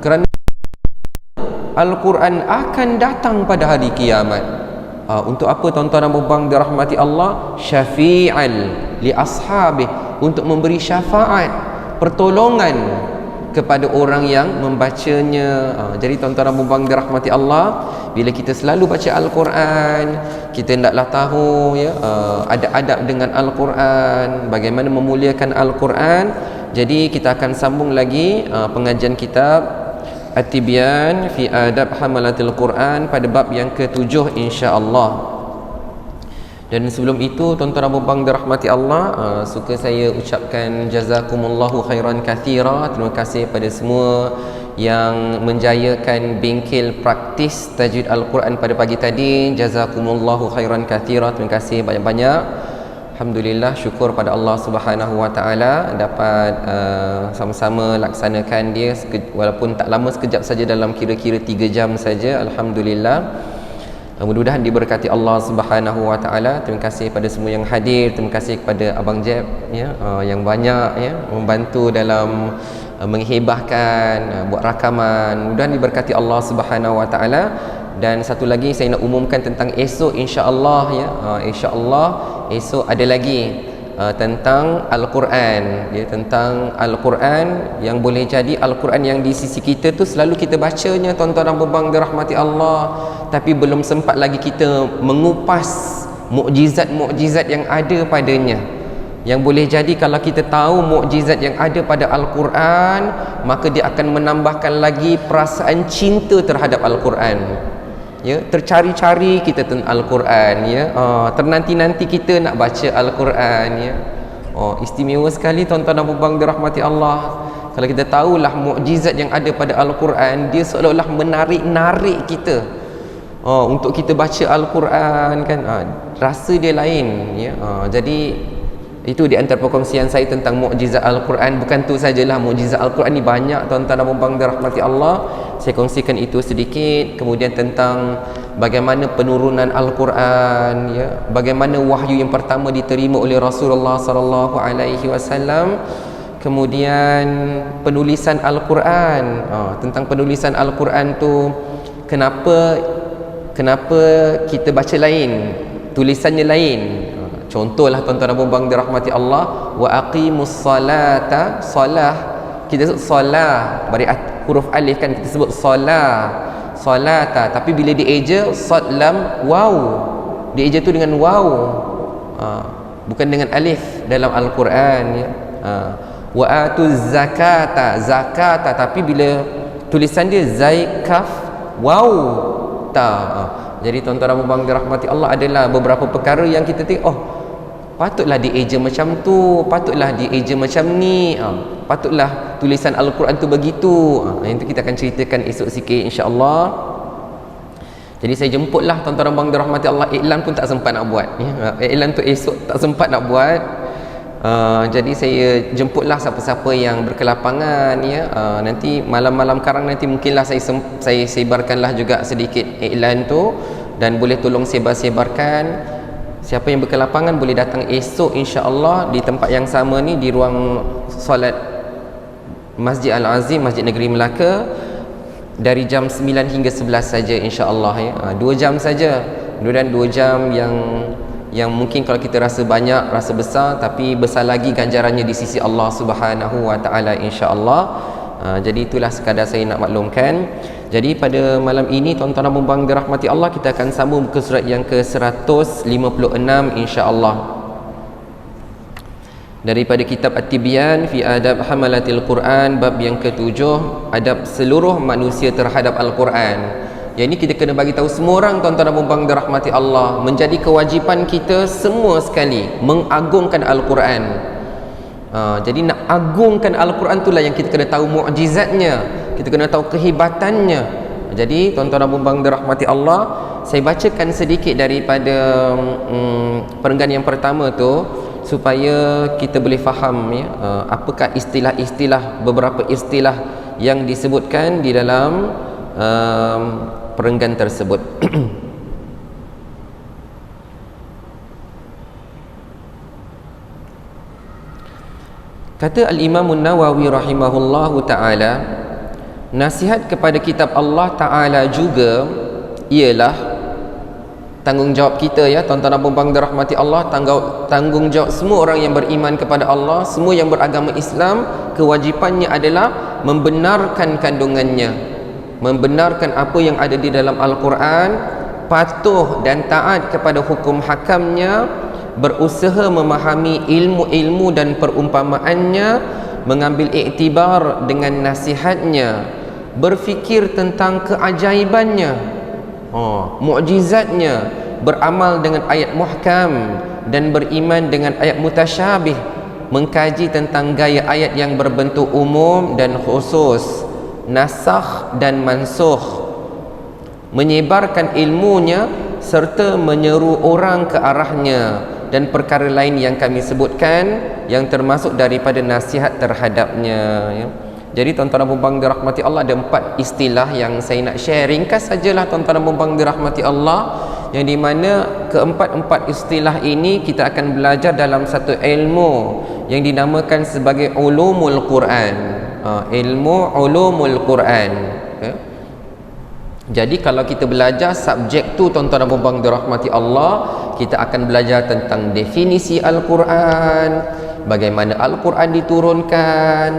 Kerana Al-Quran akan datang pada hari kiamat. Untuk apa tuan-tuan dan puan dirahmati Allah? Syafi'an li ashabih, untuk memberi syafaat, pertolongan kepada orang yang membacanya. Jadi tuan-tuan dan puan dirahmati Allah, bila kita selalu baca Al-Quran, kita hendaklah tahu ya, adab-adab dengan Al-Quran, bagaimana memuliakan Al-Quran. Jadi kita akan sambung lagi pengajian kitab At-Tibyan fi Adab Hamalatil Quran pada bab yang ke-7 insya-Allah. Dan sebelum itu tuan-tuan dan puan dirahmati Allah, suka saya ucapkan jazakumullahu khairan katsira. Terima kasih pada semua yang menjayakan bengkel praktis tajwid Al-Quran pada pagi tadi. Jazakumullahu khairan katsira. Terima kasih banyak-banyak. Alhamdulillah, syukur pada Allah Subhanahu Wa Taala dapat sama-sama laksanakan dia walaupun tak lama, sekejap saja, dalam kira-kira 3 jam saja. Alhamdulillah. Mudah-mudahan diberkati Allah Subhanahu Wa Taala. Terima kasih pada semua yang hadir. Terima kasih kepada Abang Jeb ya, yang banyak ya membantu dalam menghibahkan, buat rakaman. Mudah-mudahan diberkati Allah Subhanahu Wa Taala. Dan satu lagi saya nak umumkan tentang esok, insya-Allah ya. Insya-Allah esok ada lagi tentang Al-Quran ya, tentang Al-Quran yang boleh jadi Al-Quran yang di sisi kita tu selalu kita bacanya tuan-tuan dan puan dirahmati Allah, tapi belum sempat lagi kita mengupas mukjizat-mukjizat yang ada padanya, yang boleh jadi kalau kita tahu mukjizat yang ada pada Al-Quran, maka dia akan menambahkan lagi perasaan cinta terhadap Al-Quran ya, tercari-cari kita tentang Al-Quran ya, ternanti-nanti kita nak baca Al-Quran ya. Istimewa sekali tuan-tuan dan puan dirahmati Allah. Kalau kita tahulah mukjizat yang ada pada Al-Quran, dia seolah-olah menarik-narik kita untuk kita baca Al-Quran kan, rasa dia lain ya. Jadi itu di antara perkongsian saya tentang mukjizat Al-Quran. Bukan tu sajalah, mukjizat Al-Quran ni banyak tuan-tuan dan puan dirahmati Allah. Saya kongsikan itu sedikit. Kemudian tentang bagaimana penurunan Al-Quran ya, bagaimana wahyu yang pertama diterima oleh Rasulullah sallallahu alaihi wasallam. Kemudian penulisan Al-Quran, tentang penulisan Al-Quran tu kenapa kita baca lain, tulisannya lain. Contohlah tuan-tuan dan puan dirahmati Allah, wa aqimus salata, salah kita sebut salah, bari huruf alif kan kita sebut salah, salata, tapi bila dieja sad lam waw, dieja tu dengan waw, bukan dengan alif dalam Al-Quran ya. Wa atuz zakata, zakata, tapi bila tulisan dia zai kaf waw ta. Jadi tuan-tuan dan puan dirahmati Allah, adalah beberapa perkara yang kita tengok, patutlah dieja macam tu, patutlah dieja macam ni, patutlah tulisan Al-Quran tu begitu. Yang tu kita akan ceritakan esok sikit insya-Allah. Jadi saya jemputlah tuan-tuan dan puan dirahmati Allah. Iklan pun tak sempat nak buat ya. Iklan tu esok tak sempat nak buat. Jadi saya jemputlah siapa-siapa yang berkelapangan ya. Nanti malam-malam karang nanti mungkinlah saya sebarkanlah juga sedikit iklan tu, dan boleh tolong sebar-sebarkan. Siapa yang berkelapangan boleh datang esok insya-Allah di tempat yang sama ni, di ruang solat Masjid Al-Azim, Masjid Negeri Melaka, dari jam 9 hingga 11 saja insya-Allah ya. 2 jam saja. Mudah-mudahan 2 jam yang mungkin kalau kita rasa banyak, rasa besar, tapi besar lagi ganjarannya di sisi Allah Subhanahu wa taala insya-Allah. Jadi itulah sekadar saya nak maklumkan. Jadi pada malam ini tuan-tuan dan puan dirahmati Allah, kita akan sambung ke surat yang ke-156 insya-Allah, daripada kitab At-Tibyan fi Adab Hamalatil Quran, bab yang ke-7, adab seluruh manusia terhadap Al-Quran. Yang ini kita kena bagi tahu semua orang tuan-tuan dan puan dirahmati Allah, menjadi kewajipan kita semua sekali mengagungkan Al-Quran. Jadi nak agungkan Al-Quran itulah yang kita kena tahu mukjizatnya, kita kena tahu kehebatannya. Jadi tuan-tuan dan puan dirahmati Allah, saya bacakan sedikit daripada perenggan yang pertama tu supaya kita boleh faham ya, apakah istilah-istilah, beberapa istilah yang disebutkan di dalam perenggan tersebut. Kata Al-Imam An-Nawawi rahimahullahu ta'ala, nasihat kepada kitab Allah Ta'ala juga ialah tanggungjawab kita ya tuan-tuan dan puan dirahmati Allah, tanggungjawab semua orang yang beriman kepada Allah, semua yang beragama Islam, kewajipannya adalah membenarkan kandungannya, membenarkan apa yang ada di dalam Al-Quran, patuh dan taat kepada hukum hakamnya, berusaha memahami ilmu-ilmu dan perumpamaannya, mengambil iktibar dengan nasihatnya, berfikir tentang keajaibannya, mukjizatnya, beramal dengan ayat muhkam dan beriman dengan ayat mutasyabih, mengkaji tentang gaya ayat yang berbentuk umum dan khusus, nasakh dan mansukh, menyebarkan ilmunya serta menyeru orang ke arahnya, dan perkara lain yang kami sebutkan yang termasuk daripada nasihat terhadapnya ya. Jadi tuan-tuan dan puan dirahmati Allah, ada 4 istilah yang saya nak share ringkas sajalah tuan-tuan dan puan dirahmati Allah, yang di mana keempat-empat istilah ini kita akan belajar dalam satu ilmu yang dinamakan sebagai ulumul Quran, ilmu ulumul Quran ya. Jadi kalau kita belajar subjek tu, tuan-tuan dan puan-puan dirahmati Allah, kita akan belajar tentang definisi Al-Quran, bagaimana Al-Quran diturunkan,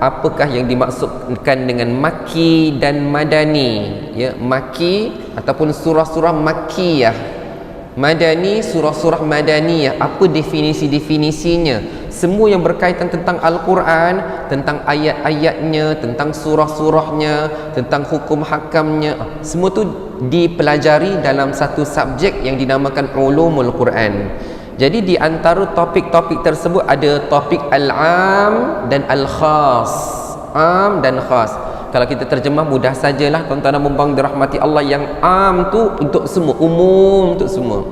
apakah yang dimaksudkan dengan Makki dan Madani, ya, Makki ataupun surah-surah Makkiyah, Madani surah-surah Madaniyah, apa definisi-definisinya, semua yang berkaitan tentang Al-Quran, tentang ayat-ayatnya, tentang surah-surahnya, tentang hukum hakamnya, semua tu dipelajari dalam satu subjek yang dinamakan Ulumul Quran. Jadi di antara topik-topik tersebut ada topik Al-Am dan Al-Khas. Am dan Khas. Kalau kita terjemah mudah sajalah, tuan-tuan dan puan-puan dirahmati Allah, yang am tu untuk semua, umum untuk semua.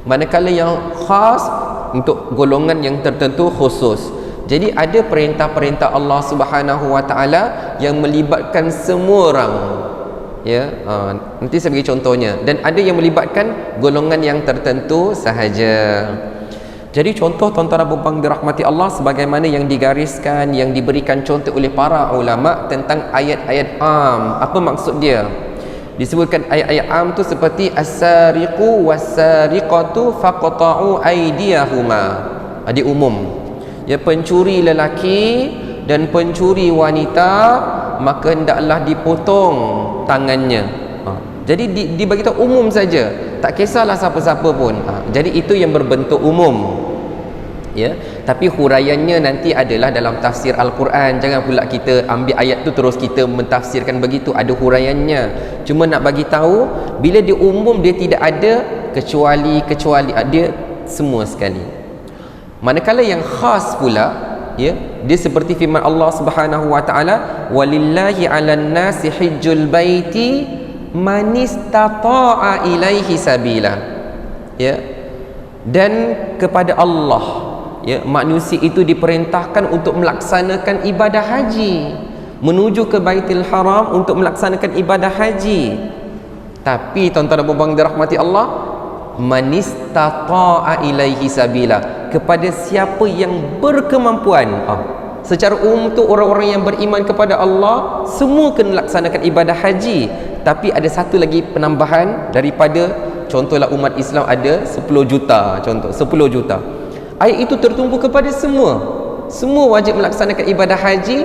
Manakala yang khas untuk golongan yang tertentu khusus. Jadi ada perintah-perintah Allah Subhanahu Wa Taala yang melibatkan semua orang. Ya, nanti saya bagi contohnya. Dan ada yang melibatkan golongan yang tertentu sahaja. Jadi contoh tuan-tuan dan puan-puan dirahmati Allah sebagaimana yang digariskan, yang diberikan contoh oleh para ulama tentang ayat-ayat am. Apa maksud dia? Disebutkan ayat-ayat am tu seperti as-sariqu was-sariqatu faqta'u aydiyahuma. Dia umum. Ya, pencuri lelaki dan pencuri wanita maka hendaklah dipotong tangannya. Jadi dibagi tahu umum saja, tak kisahlah siapa-siapa pun. Jadi itu yang berbentuk umum. Ya, tapi huraiannya nanti adalah dalam tafsir Al-Quran. Jangan pula kita ambil ayat tu terus kita mentafsirkan begitu, ada huraiannya. Cuma nak bagi tahu bila dia umum, dia tidak ada kecuali dia semua sekali. Manakala yang khas pula, ya, dia seperti firman Allah Subhanahu Wa Taala, walillahi 'alan nasi hajjul baiti man istata'a ilaihi sabila. Ya, dan kepada Allah, ya, manusia itu diperintahkan untuk melaksanakan ibadah haji, menuju ke Baitul Haram untuk melaksanakan ibadah haji. Tapi tuan-tuan dan puan-puan dirahmati Allah, man istata'a ilaihi sabila, kepada siapa yang berkemampuan. Secara umum tu orang-orang yang beriman kepada Allah semua kena laksanakan ibadah haji. Tapi ada satu lagi penambahan daripada, contohlah umat Islam ada 10 juta, contoh 10 juta. Ayat itu tertumpu kepada semua. Semua wajib melaksanakan ibadah haji.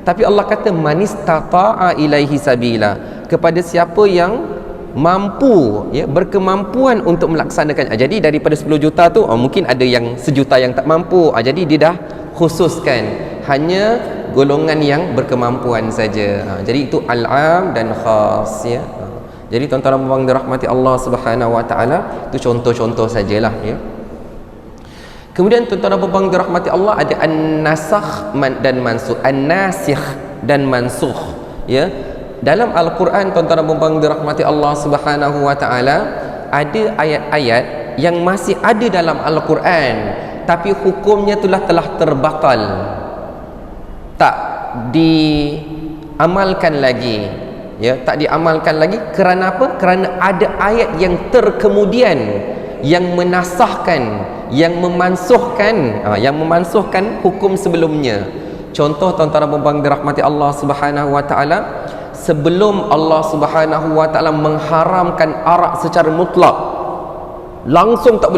Tapi Allah kata manistata'a ilaihi sabila, kepada siapa yang mampu, ya, berkemampuan untuk melaksanakan. Jadi daripada 10 juta tu mungkin ada yang sejuta yang tak mampu. Jadi dia dah khususkan hanya golongan yang berkemampuan saja. Jadi itu al-am dan khas, ya. Jadi tuan-tuan dan puan-puan dirahmati Allah Subhanahu Wa Taala, itu contoh-contoh sajalah, ya. Kemudian tuan-tuan dan puan-puan dirahmati Allah, ada an-nasakh dan mansukh, an-nasikh dan mansukh, ya. Dalam Al-Quran, tuan-tuan dan puan-puan dirahmati Allah Subhanahu Wa Taala, ada ayat-ayat yang masih ada dalam Al-Quran tapi hukumnya telah terbakal, tak diamalkan lagi, ya, tak diamalkan lagi. Kerana apa? Kerana ada ayat yang terkemudian yang menasahkan, yang memansuhkan hukum sebelumnya. Contoh tuan-tuan dan puan-puan dirahmati Allah Subhanahu Wa Taala, sebelum Allah Subhanahu Wa Taala mengharamkan arak secara mutlak, langsung tak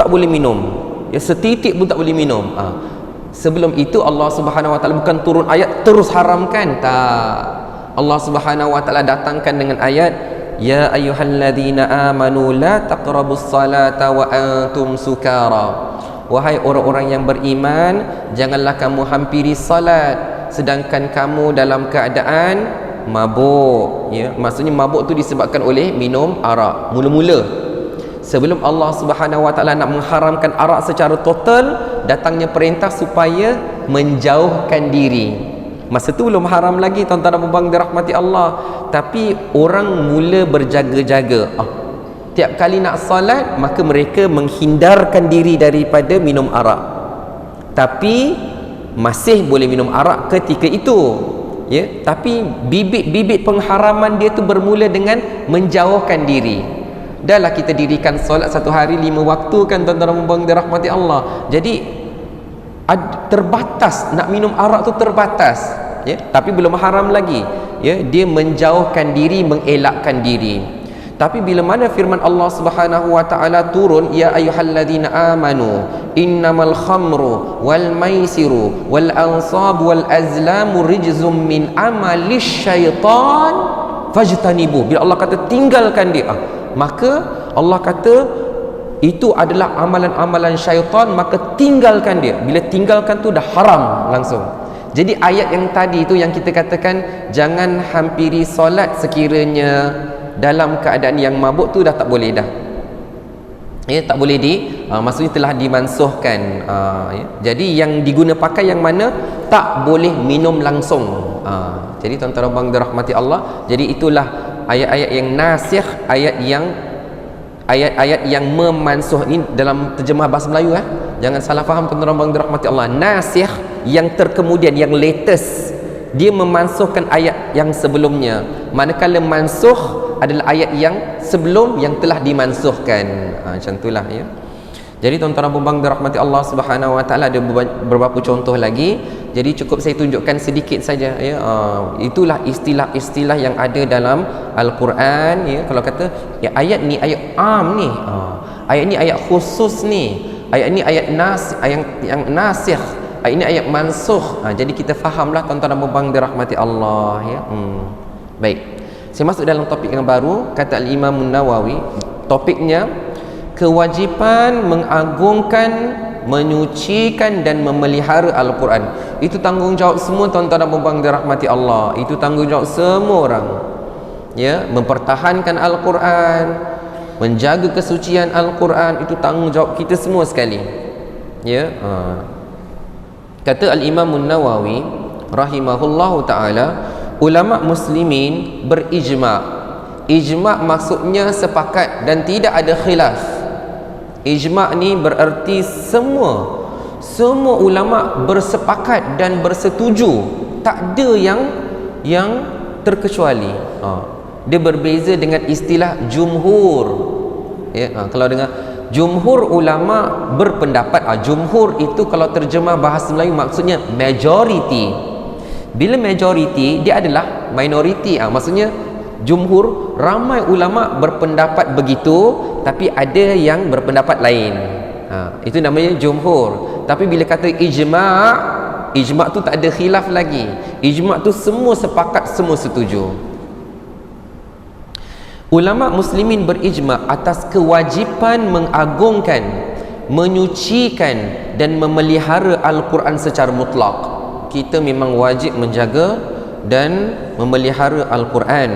boleh minum, ya, setitik pun tak boleh minum. Sebelum itu Allah Subhanahu Wa Taala bukan turun ayat terus haramkan, tak. Allah Subhanahu Wa Taala datangkan dengan ayat, ya ayyuhalladzina amanu la taqrabus salata wa antum sukara. Wahai orang-orang yang beriman, janganlah kamu hampiri salat sedangkan kamu dalam keadaan mabuk, ya. Maksudnya mabuk tu disebabkan oleh minum arak mula-mula. Sebelum Allah Subhanahu Wa Taala nak mengharamkan arak secara total, datangnya perintah supaya menjauhkan diri. Masa tu belum haram lagi, tuan-tuan dan puan-puan dirahmati Allah, tapi orang mula berjaga-jaga. Tiap kali nak salat, maka mereka menghindarkan diri daripada minum arak. Tapi masih boleh minum arak ketika itu, ya. Tapi bibit-bibit pengharaman dia tu bermula dengan menjauhkan diri. Dahlah kita dirikan solat satu hari 5 waktu kan, tuan-tuan dan puan-puan dirahmati Allah. Jadi terbatas, nak minum arak tu terbatas, ya. Tapi belum haram lagi. ya, dia menjauhkan diri, mengelakkan diri. Tapi bila mana firman Allah Subhanahu wa taala turun, ya ayyuhalladzina amanu innamal khamru wal maisiru wal ansab wal azlamu rijzum min amalis syaitan fajtanibu. Bila Allah kata tinggalkan dia, maka Allah kata itu adalah amalan-amalan syaitan, maka tinggalkan dia. Bila tinggalkan tu dah haram langsung. Jadi ayat yang tadi tu yang kita katakan jangan hampiri solat sekiranya dalam keadaan yang mabuk tu dah tak boleh dah. Ya, tak boleh maksudnya telah dimansuhkan. Ya. Jadi yang diguna pakai yang mana? Tak boleh minum langsung. Jadi tuan-tuan abang dirahmati Allah, jadi itulah ayat-ayat yang nasikh, ayat-ayat yang memansuh. Ini dalam terjemah bahasa Melayu, jangan salah faham tuan-tuan abang dirahmati Allah. Nasikh yang terkemudian, yang latest, dia memansuhkan ayat yang sebelumnya, manakala mansuh adalah ayat yang sebelum yang telah dimansuhkan. Macam itulah, ya. Jadi tuan-tuan abang dirahmati Allah Subhanahu wa taala, ada beberapa contoh lagi. Jadi cukup saya tunjukkan sedikit saja, ya. Itulah istilah-istilah yang ada dalam Al-Quran, ya. Kalau kata ya, ayat ni ayat am ni, ayat ni ayat khusus ni, ayat ni ayat yang nasikh, ayat ni ayat mansukh. Jadi kita fahamlah tuan-tuan abang dirahmati Allah, ya. Baik. Saya masuk dalam topik yang baru. Kata Al-Imam Nawawi, topiknya kewajipan mengagungkan, menyucikan dan memelihara Al-Quran. Itu tanggungjawab semua tuan-tuan dan puan-puan dirahmati Allah. Itu tanggungjawab semua orang, ya. Mempertahankan Al-Quran, menjaga kesucian Al-Quran, itu tanggungjawab kita semua sekali, ya. Kata Al-Imam Nawawi rahimahullahu ta'ala, ulama muslimin berijma'. Ijma' maksudnya sepakat dan tidak ada khilaf. Ijma' ni bererti semua ulama bersepakat dan bersetuju, tak ada yang terkecuali. Dia berbeza dengan istilah jumhur, ya. Kalau dengar jumhur ulama berpendapat, jumhur itu kalau terjemah bahasa Melayu maksudnya majority. Bila majority, dia adalah minority. Maksudnya jumhur, ramai ulama berpendapat begitu, tapi ada yang berpendapat lain. Itu namanya jumhur. Tapi bila kata ijma' tu tak ada khilaf lagi. Ijma' tu semua sepakat, semua setuju. Ulama muslimin berijma' atas kewajipan mengagungkan, menyucikan dan memelihara Al-Quran secara mutlak. Kita memang wajib menjaga dan memelihara Al-Quran.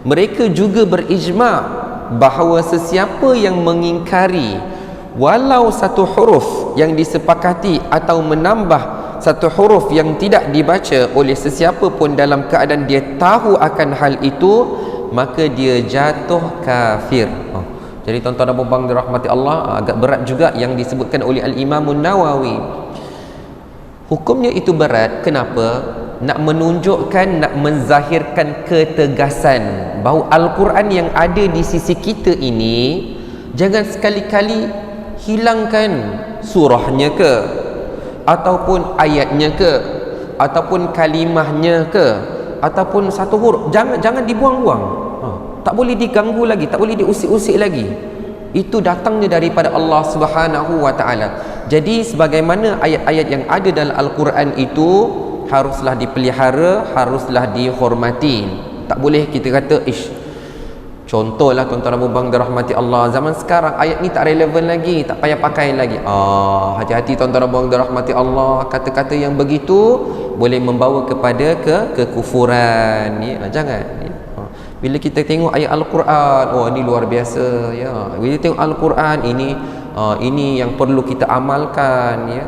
Mereka juga berijma' bahawa sesiapa yang mengingkari walau satu huruf yang disepakati atau menambah satu huruf yang tidak dibaca oleh sesiapa pun dalam keadaan dia tahu akan hal itu, maka dia jatuh kafir. Jadi tuan-tuan dan puan-puan dirahmati Allah, agak berat juga yang disebutkan oleh Al-Imam Nawawi. Hukumnya itu berat. Kenapa? Nak menunjukkan, nak menzahirkan ketegasan bahawa Al-Quran yang ada di sisi kita ini, jangan sekali-kali hilangkan surahnya ke, ataupun ayatnya ke, ataupun kalimahnya ke, ataupun satu huruf. Jangan dibuang-buang. Tak boleh diganggu lagi, tak boleh diusik-usik lagi. Itu datangnya daripada Allah Subhanahu wa ta'ala. Jadi sebagaimana ayat-ayat yang ada dalam Al-Quran itu haruslah dipelihara, haruslah dihormati. Tak boleh kita kata contohlah tuan-tuan dan puan-puan dirahmati Allah, zaman sekarang ayat ni tak relevan lagi, tak payah pakai lagi. Hati-hati tuan-tuan dan puan-puan dirahmati Allah. Kata-kata yang begitu boleh membawa kepada kekufuran, ya. Jangan, ya. Bila kita tengok ayat Al-Quran, ini luar biasa, ya. Bila tengok Al-Quran, ini yang perlu kita amalkan, ya.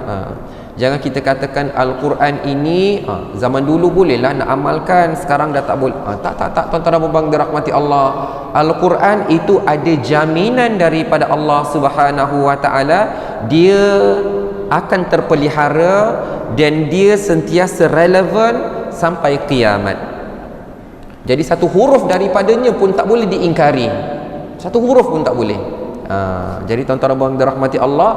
Jangan kita katakan Al-Quran ini zaman dulu bolehlah nak amalkan, sekarang dah tak boleh. Tak, tuan-tuan dan puan-puan dirahmati Allah. Al-Quran itu ada jaminan daripada Allah Subhanahu wa ta'ala, dia akan terpelihara dan dia sentiasa relevan sampai kiamat. Jadi satu huruf daripadanya pun tak boleh diingkari. Satu huruf pun tak boleh. Jadi tuan-tuan dan puan dirahmati Allah,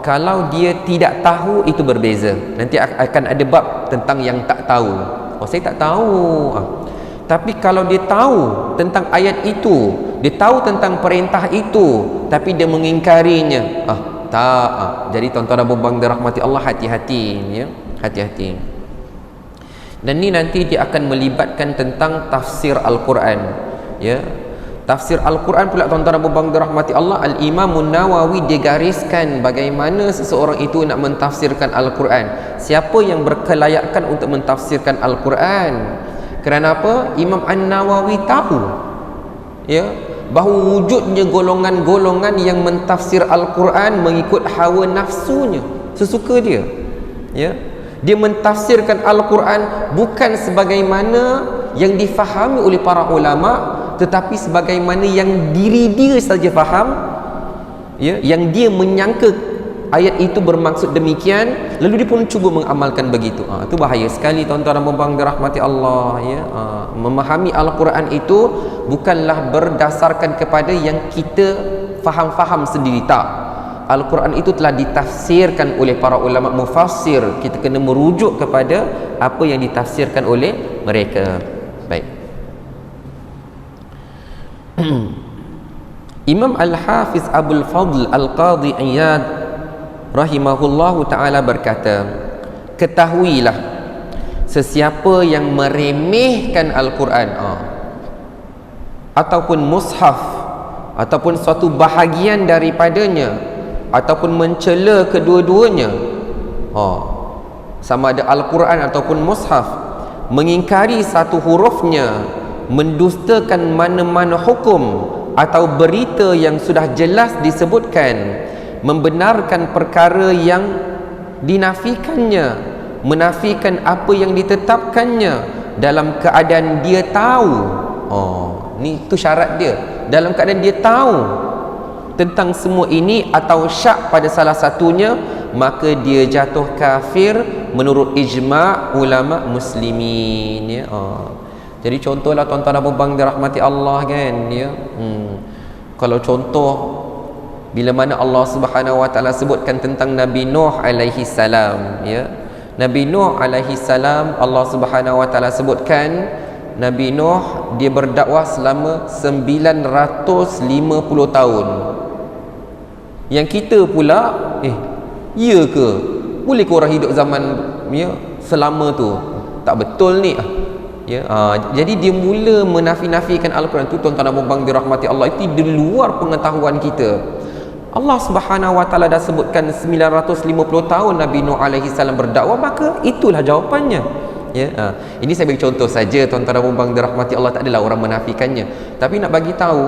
kalau dia tidak tahu itu berbeza. Nanti akan ada bab tentang yang tak tahu. Saya tak tahu. Tapi kalau dia tahu tentang ayat itu, dia tahu tentang perintah itu, tapi dia mengingkarinya, tak. Jadi tuan-tuan dan puan-puan dirahmati Allah, hati-hati, ya, hati-hati. Dan ni nanti dia akan melibatkan tentang tafsir Al-Quran, ya. Tafsir Al-Quran pula tuan-tuan dan puan-puan dirahmati Allah, Al-Imam Nawawi dia gariskan bagaimana seseorang itu nak mentafsirkan Al-Quran. Siapa yang berkelayakan untuk mentafsirkan Al-Quran? Kerana apa? Imam An-Nawawi tahu, ya, bahawa wujudnya golongan-golongan yang mentafsir Al-Quran mengikut hawa nafsunya, sesuka dia, ya. Dia mentafsirkan Al-Quran bukan sebagaimana yang difahami oleh para ulama, tetapi sebagaimana yang diri dia saja faham, ya, yang dia menyangka ayat itu bermaksud demikian, lalu dia pun cuba mengamalkan begitu. Itu bahaya sekali tuan-tuan dan puan-puan dirahmati Allah, ya. Memahami Al-Quran itu bukanlah berdasarkan kepada yang kita faham-faham sendiri, tak. Al-Quran itu telah ditafsirkan oleh para ulama mufassir. Kita kena merujuk kepada apa yang ditafsirkan oleh mereka. Baik. Imam Al-Hafiz Abul Fadl Al-Qadhi Iyad rahimahullahu ta'ala berkata, ketahuilah, sesiapa yang meremehkan Al-Quran, ataupun mushaf, ataupun suatu bahagian daripadanya, ataupun mencela kedua-duanya, sama ada Al-Quran ataupun mushaf, mengingkari satu hurufnya, mendustakan mana-mana hukum atau berita yang sudah jelas disebutkan, membenarkan perkara yang dinafikannya, menafikan apa yang ditetapkannya dalam keadaan dia tahu. Ni tu syarat dia, dalam keadaan dia tahu tentang semua ini atau syak pada salah satunya, maka dia jatuh kafir menurut ijma' ulama muslimin, ya. Jadi contohlah tuan-tuan dan puan-puan dirahmati Allah, kan, ya. Kalau contoh bila mana Allah Subhanahu wa taala sebutkan tentang Nabi Nuh alaihi salam, ya. Nabi Nuh alaihi salam, Allah Subhanahu wa taala sebutkan Nabi Nuh dia berdakwah selama 950 tahun. Yang kita pula, ya ke? Boleh ke orang hidup zaman, ya, selama tu? Tak betul ni. Ya, jadi dia mula menafi-nafikan Al-Quran tu, tuan-tuan dan puan-puan dirahmati Allah, itu di luar pengetahuan kita. Allah Subhanahu wa taala dah sebutkan 950 tahun Nabi Nuh alaihi salam berdakwah, maka itulah jawapannya. Ya, ini saya bagi contoh saja tuan-tuan dan puan-puan dirahmati Allah, tak adalah orang menafikannya. Tapi nak bagi tahu,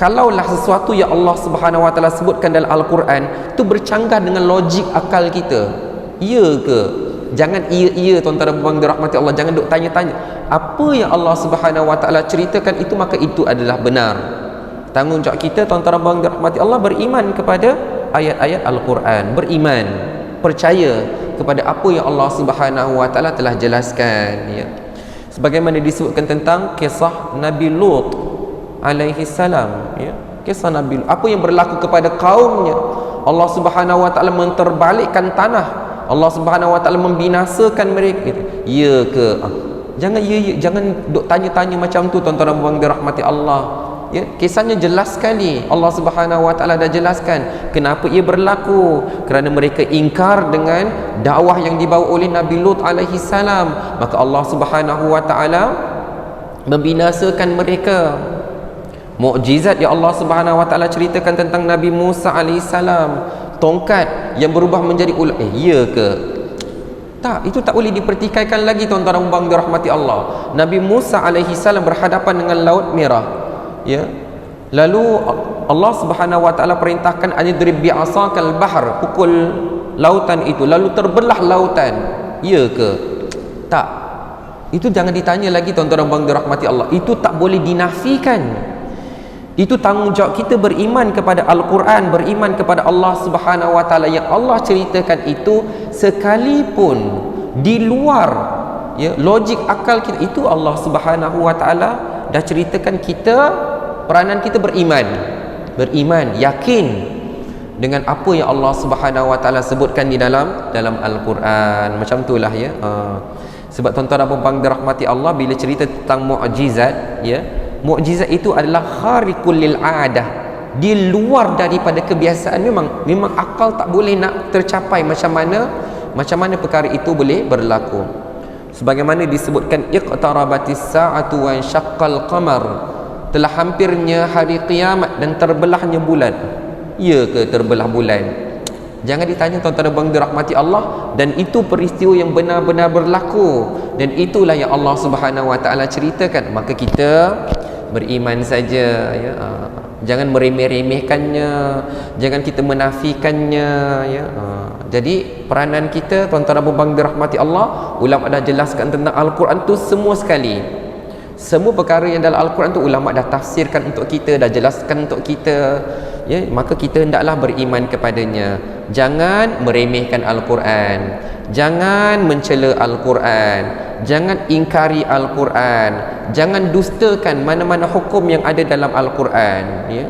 kalaulah sesuatu yang Allah Subhanahu wa taala sebutkan dalam Al-Quran itu bercanggah dengan logik akal kita, ya ke? Jangan iya tuan-tuan dan puan-puan dirahmati Allah, jangan duk tanya-tanya. Apa yang Allah Subhanahu wa taala ceritakan itu, maka itu adalah benar. Tanggungjawab kita tuan-tuan dan puan-puan dirahmati Allah beriman kepada ayat-ayat Al-Quran, beriman, percaya kepada apa yang Allah Subhanahu wa taala telah jelaskan, ya. Sebagaimana disebutkan tentang kisah Nabi Lut alaihi salam, ya. Kisah Nabi Lut, apa yang berlaku kepada kaumnya, Allah Subhanahu wa taala menterbalikkan tanah, Allah Subhanahu wa taala membinasakan mereka. Ya ke? Jangan jangan duk tanya-tanya macam tu tuan-tuan dan puan dirahmati Allah. Ya, kisahnya jelas sekali. Allah Subhanahu wa taala dah jelaskan kenapa ia berlaku, kerana mereka ingkar dengan dakwah yang dibawa oleh Nabi Lut alaihi salam, maka Allah Subhanahu wa taala membinasakan mereka. Mukjizat yang Allah Subhanahu wa taala ceritakan tentang Nabi Musa alaihi salam, tongkat yang berubah menjadi ular. Ya ke? Tak, itu tak boleh dipertikaikan lagi tuan-tuan dan puan-puan dirahmati Allah. Nabi Musa alaihi salam berhadapan dengan Laut Merah, ya. Lalu Allah Subhanahu wa taala perintahkan anidrib bi'asakal bahr, pukul lautan itu, lalu terbelah lautan. Ya ke? Tak. Itu jangan ditanya lagi tuan-tuan dan puan-puan dirahmati Allah. Itu tak boleh dinafikan. Itu tanggungjawab kita beriman kepada Al-Quran, beriman kepada Allah Subhanahu wa taala yang Allah ceritakan itu, sekalipun di luar, ya, logik akal kita, itu Allah Subhanahu wa taala dah ceritakan kita, peranan kita beriman, yakin dengan apa yang Allah Subhanahu wa taala sebutkan di dalam Al-Quran. Macam itulah, ya. Sebab tuan-tuan dan puan dirahmati Allah, bila cerita tentang mukjizat, ya, mukjizat itu adalah khariqul lil adah, dia luar daripada kebiasaan. Memang akal tak boleh nak tercapai macam mana perkara itu boleh berlaku. Sebagaimana disebutkan, iqtarabatis sa'atu wa syaqqal qamar, telah hampirnya hari kiamat dan terbelahnya bulan. Ya ke terbelah bulan? Jangan ditanya tuan-tuan dan puan dirahmati Allah, dan itu peristiwa yang benar-benar berlaku, dan itulah yang Allah Subhanahu Wa Taala ceritakan. Maka kita beriman saja, ya. Jangan meremeh-remehkannya, jangan kita menafikannya, ya. Jadi peranan kita, tuan-tuan dan puan dirahmati Allah, ulama dah jelaskan tentang Al-Quran tu semua sekali. Semua perkara yang dalam Al-Quran tu ulama dah tafsirkan untuk kita, dah jelaskan untuk kita, ya. Maka kita hendaklah beriman kepadanya. Jangan meremehkan Al-Quran, jangan mencela Al-Quran, jangan ingkari Al-Quran, jangan dustakan mana-mana hukum yang ada dalam Al-Quran, ya.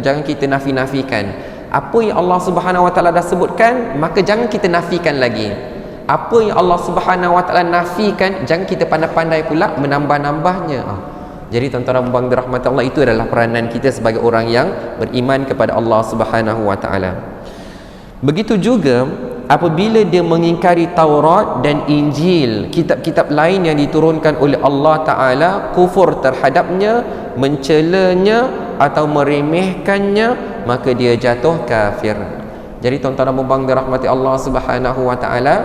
Jangan kita nafikan apa yang Allah Subhanahu Wa Taala dah sebutkan, maka jangan kita nafikan lagi. Apa yang Allah Subhanahu Wa Taala nafikan, jangan kita pandai-pandai pula menambah-nambahnya. Jadi tuan-tuan dan puan dirahmati Allah, itu adalah peranan kita sebagai orang yang beriman kepada Allah Subhanahu Wa Taala. Begitu juga apabila dia mengingkari Taurat dan Injil, kitab-kitab lain yang diturunkan oleh Allah Ta'ala, kufur terhadapnya, mencelanya atau meremehkannya, maka dia jatuh kafir. Jadi tuan-tuan dan puan dirahmati Allah Subhanahu Wa Ta'ala,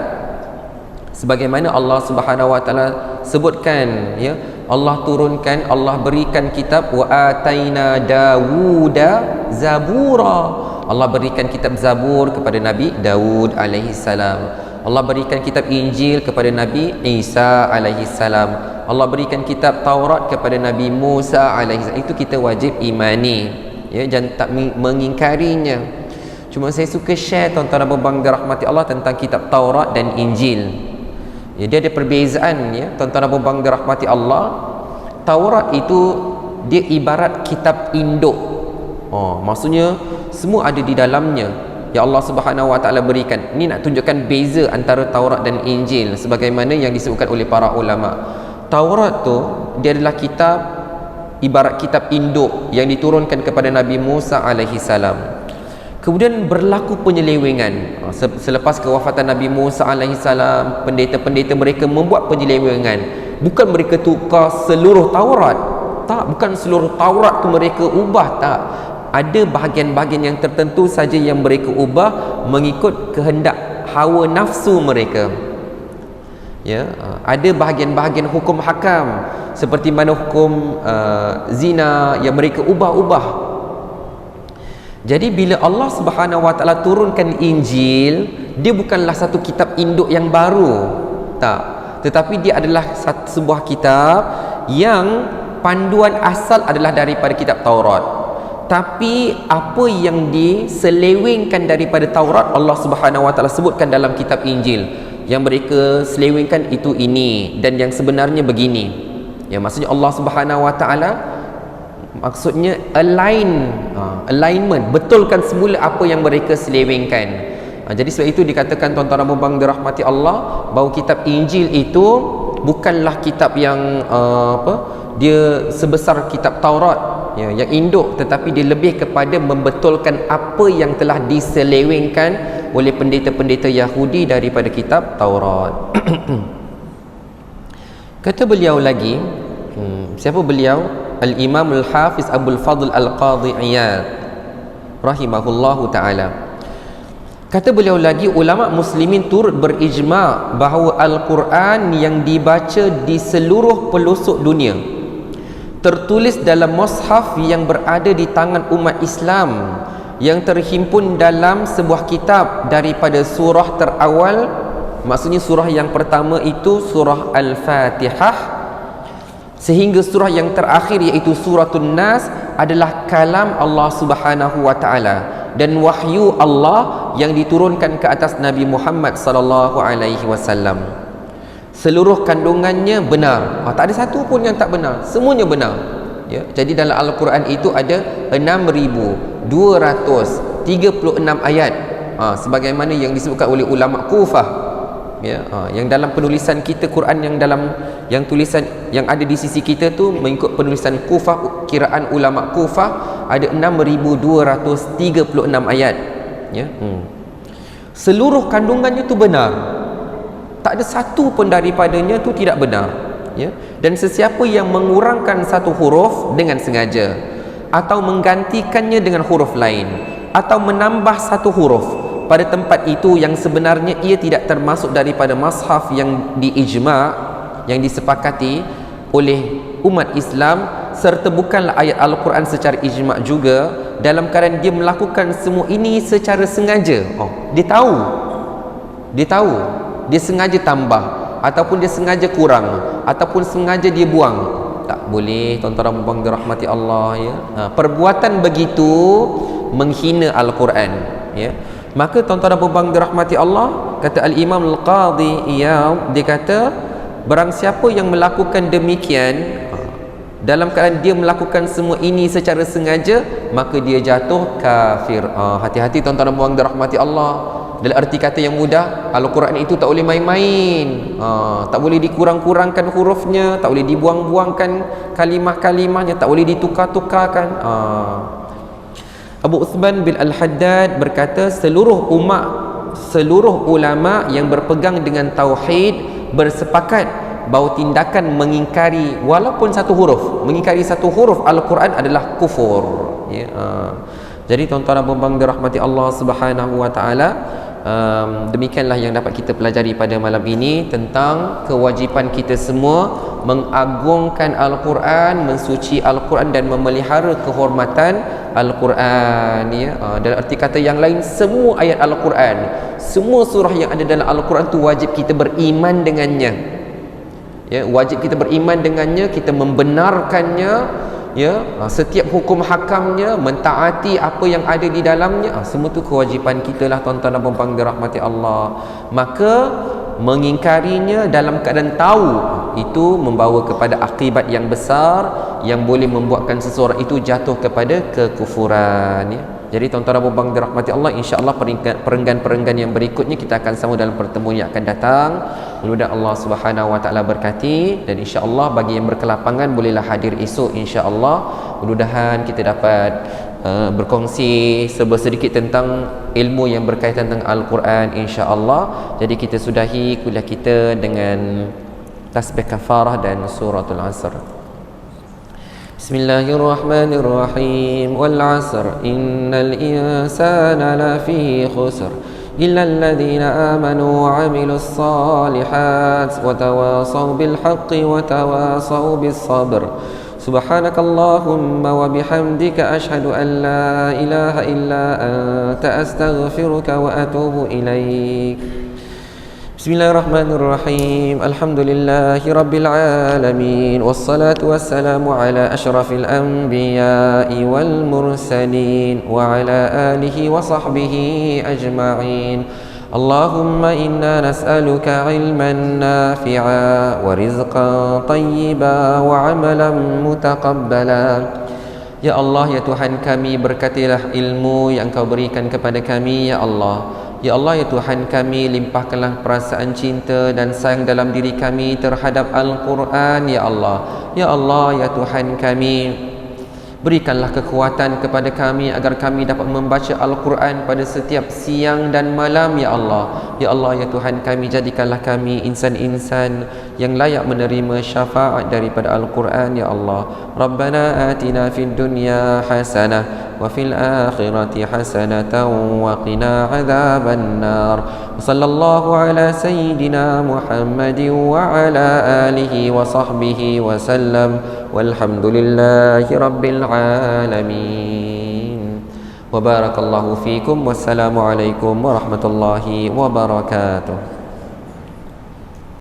sebagaimana Allah Subhanahu Wa Ta'ala sebutkan, ya, Allah turunkan, Allah berikan kitab, wa ataina Dawuda zabura. Allah berikan kitab Zabur kepada Nabi Daud alaihi salam. Allah berikan kitab Injil kepada Nabi Isa alaihi salam. Allah berikan kitab Taurat kepada Nabi Musa alaihi salam. Itu kita wajib imani, ya, jangan tak mengingkarinya. Cuma saya suka share tuan-tuan dan puan dirahmati Allah tentang kitab Taurat dan Injil. Ya, dia ada perbezaan, ya, tuan-tuan dan puan dirahmati Allah. Taurat itu dia ibarat kitab induk. Maksudnya semua ada di dalamnya yang Allah Subhanahu Wa Taala berikan. Ini nak tunjukkan beza antara Taurat dan Injil, sebagaimana yang disebutkan oleh para ulama. Taurat tu dia adalah kitab, ibarat kitab induk yang diturunkan kepada Nabi Musa alaihi salam. Kemudian berlaku penyelewengan. Selepas kewafatan Nabi Musa alaihi salam, pendeta-pendeta mereka membuat penyelewengan. Bukan mereka tukar seluruh Taurat, tak, bukan seluruh Taurat tu mereka ubah, tak. Ada bahagian-bahagian yang tertentu saja yang mereka ubah mengikut kehendak hawa nafsu mereka, ya. Ada bahagian-bahagian hukum hakam, seperti mana hukum zina yang mereka ubah-ubah. Jadi bila Allah Subhanahu Wa Taala turunkan Injil, dia bukanlah satu kitab induk yang baru, tak, tetapi dia adalah sebuah kitab yang panduan asal adalah daripada kitab Taurat. Tapi apa yang diselewengkan daripada Taurat, Allah Subhanahu Wa Taala sebutkan dalam kitab Injil. Yang mereka selewengkan itu ini, dan yang sebenarnya begini. Ya, maksudnya Allah Subhanahu Wa Taala maksudnya alignment, betulkan semula apa yang mereka selewengkan. Jadi sebab itu dikatakan tuan-tuan dan puan dirahmati Allah, bahawa kitab Injil itu bukanlah kitab yang dia sebesar kitab Taurat, ya, yang induk, tetapi dia lebih kepada membetulkan apa yang telah diselewengkan oleh pendeta-pendeta Yahudi daripada kitab Taurat. Kata beliau lagi, siapa beliau? Al-Imam Al-Hafiz Abdul Fadl Al-Qadhi Iyad rahimahullahu ta'ala. Kata beliau lagi, ulama muslimin turut berijma' bahawa Al-Quran yang dibaca di seluruh pelosok dunia, tertulis dalam mushaf yang berada di tangan umat Islam, yang terhimpun dalam sebuah kitab daripada surah terawal, maksudnya surah yang pertama itu surah Al-Fatihah, sehingga surah yang terakhir iaitu Suratun Nas, adalah kalam Allah Subhanahu Wa Taala dan wahyu Allah yang diturunkan ke atas Nabi Muhammad sallallahu alaihi wasallam. Seluruh kandungannya benar, tak ada satu pun yang tak benar, semuanya benar, ya. Jadi dalam Al-Quran itu ada 6,236 ayat, sebagaimana yang disebutkan oleh ulama Kufah. ya. Yang dalam penulisan kita Quran yang tulisan yang ada di sisi kita tu mengikut penulisan Kufah, kiraan ulama Kufah ada 6236 ayat, ya. Seluruh kandungannya tu benar, tak ada satu pun daripadanya tu tidak benar, ya. Dan sesiapa yang mengurangkan satu huruf dengan sengaja atau menggantikannya dengan huruf lain atau menambah satu huruf pada tempat itu yang sebenarnya ia tidak termasuk daripada mashaf yang diijma', yang disepakati oleh umat Islam, serta bukanlah ayat Al-Quran secara ijma' juga, dalam keadaan dia melakukan semua ini secara sengaja. Dia tahu, dia sengaja tambah ataupun dia sengaja kurang ataupun sengaja dia buang, tak boleh, tuan-tuan dan puan-puan dirahmati Allah, ya. Perbuatan begitu menghina Al-Quran, ya. Maka tuan-tuan dan puan-puan dirahmati Allah, kata Al-Imam Al-Qadhi Iyad, dia kata barang siapa yang melakukan demikian dalam keadaan dia melakukan semua ini secara sengaja, maka dia jatuh kafir. Hati-hati tuan-tuan dan puan dirahmati Allah. Dalam arti kata yang mudah, Al-Quran itu tak boleh main-main, tak boleh dikurang-kurangkan hurufnya, tak boleh dibuang-buangkan kalimah-kalimahnya, tak boleh ditukar-tukarkan. Abu Uthman bin Al-Haddad berkata, seluruh ulama yang berpegang dengan tauhid bersepakat bahawa tindakan mengingkari walaupun satu huruf, mengingkari satu huruf Al-Quran adalah kufur, ya. Jadi tuan-tuan dan puan-puan dirahmati Allah Subhanahu wa taala, demikianlah yang dapat kita pelajari pada malam ini tentang kewajipan kita semua mengagungkan Al-Quran, mensuci Al-Quran dan memelihara kehormatan Al-Quran, ya. Dalam arti kata yang lain, semua ayat Al-Quran, semua surah yang ada dalam Al-Quran tu wajib kita beriman dengannya, ya. Wajib kita beriman dengannya, kita membenarkannya, ya. Setiap hukum hakamnya, mentaati apa yang ada di dalamnya, semua tu kewajipan kita lah, tuan-tuan dan puan-puan dirahmati Allah. Maka mengingkarinya dalam keadaan tahu itu membawa kepada akibat yang besar yang boleh membuatkan seseorang itu jatuh kepada kekufuran, ya. Jadi tuan-tuan dan puan-puan dirahmati Allah, insya-Allah perenggan-perenggan yang berikutnya kita akan sambung dalam pertemuan yang akan datang. Mudah-mudahan Allah Subhanahu wa taala berkati, dan insya-Allah bagi yang berkelapangan bolehlah hadir esok insya-Allah. Mudah-mudahan kita dapat berkongsi sedikit tentang ilmu yang berkaitan dengan Al-Quran insya-Allah. Jadi kita sudahi kuliah kita dengan tasbih kafarah dan suratul Asr. Bismillahirrahmanirrahim. Wal 'asr innal insana lafi khusr illa alladhina amanu wa 'amilus salihat wa tawasaw bil haqqi wa tawasaw bis sabr. Subhanakallahumma wa bihamdika ashhadu an la ilaha illa anta astaghfiruka wa atubu ilaik. Bismillahirrahmanirrahim. Alhamdulillahi rabbil alamin, wassalatu wassalamu ala asyrafil anbiya'i wal mursalin wa ala alihi wa sahbihi ajma'in. Allahumma inna nas'aluka ilman nafi'a wa rizqan tayyiba wa amalan mutaqabbala. Ya Allah, ya Tuhan kami, berkatilah ilmu yang Kau berikan kepada kami, ya Allah. Ya Allah, ya Tuhan kami, limpahkanlah perasaan cinta dan sayang dalam diri kami terhadap Al-Quran, ya Allah. Ya Allah, ya Tuhan kami, berikanlah kekuatan kepada kami agar kami dapat membaca Al-Quran pada setiap siang dan malam, ya Allah. Ya Allah, ya Tuhan kami, jadikanlah kami insan-insan yang layak menerima syafaat daripada Al-Quran, ya Allah. Rabbana atina fid dunya hasanah wa fil akhirati hasanatan wa qina adzaban nar. Wa sallallahu ala sayyidina Muhammadin wa ala alihi wa sahbihi wa sallam. Walhamdulillahi rabbil alamin. Wa barakallahu fikum. Wassalamu alaikum warahmatullahi wabarakatuh.